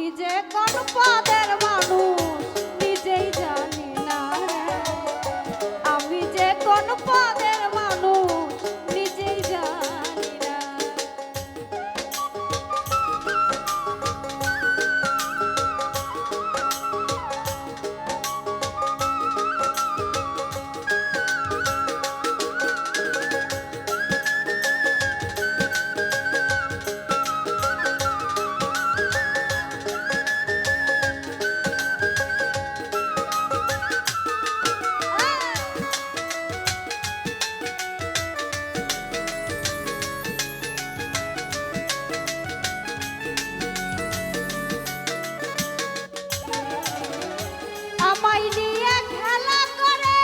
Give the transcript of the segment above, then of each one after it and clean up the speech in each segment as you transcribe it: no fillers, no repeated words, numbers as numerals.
আমি যে কোন পদের মানুষ নিজেই জানি না রে। আমি যে কোন পদের মানুষ নিজেই জানি না। আমায় নিয়ে খেলা করে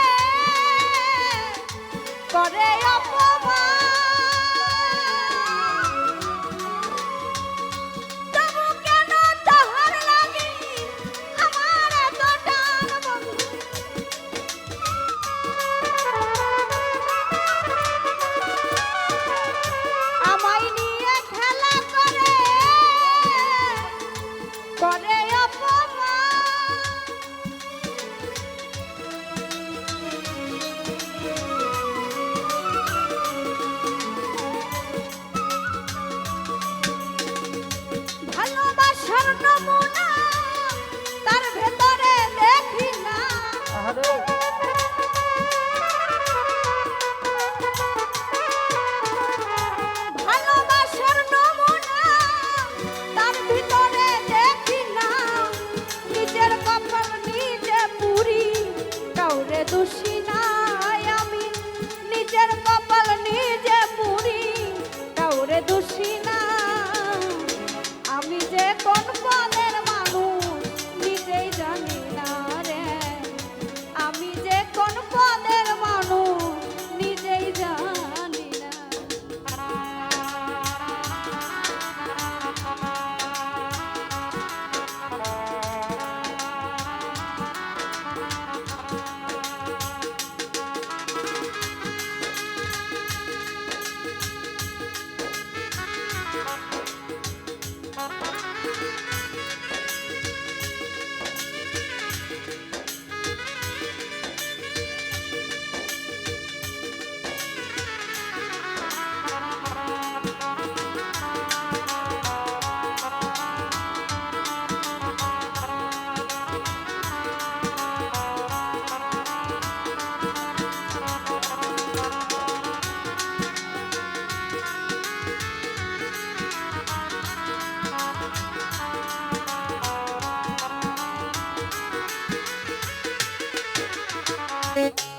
করে তবু কেন তাহার লাগি আমার এত টান বন্ধু। আমায় নিয়ে খেলা করে করে ভালোবাসার নমুনা তার ভেতরে দেখি না। ভালোবাসার নমুনা তার ভিতরে দেখি না। নিজের কপাল নিজে পুরি কাউরে দোষী নাই আমি। নিজের কপাল নিজে পুরি কাউরে দোষী না। আমি যে কোন পদের মানুষ নিজেই জানি না রে। আমি যে কোন পদের মানুষ নিজেই জানি না। Thank you.